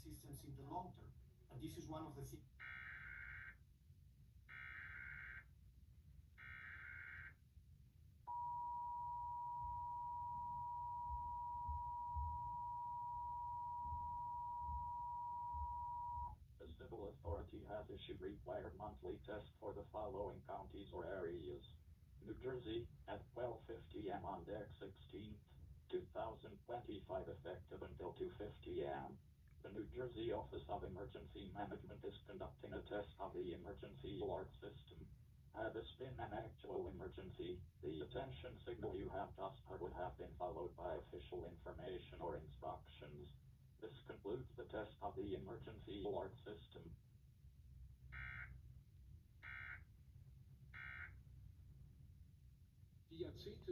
systems in the long term. And this is one of the things. The civil authority has issued required monthly tests for the following counties or areas. New Jersey, at 12:50 am on Dec 16th, 2025, effective until 2:50 am. The New Jersey Office of Emergency Management is conducting a test of the emergency alert system. Had this been an actual emergency, the attention signal you have just heard would have been followed by official information or instructions. This concludes the test of the emergency alert system. Die Jahrzehnte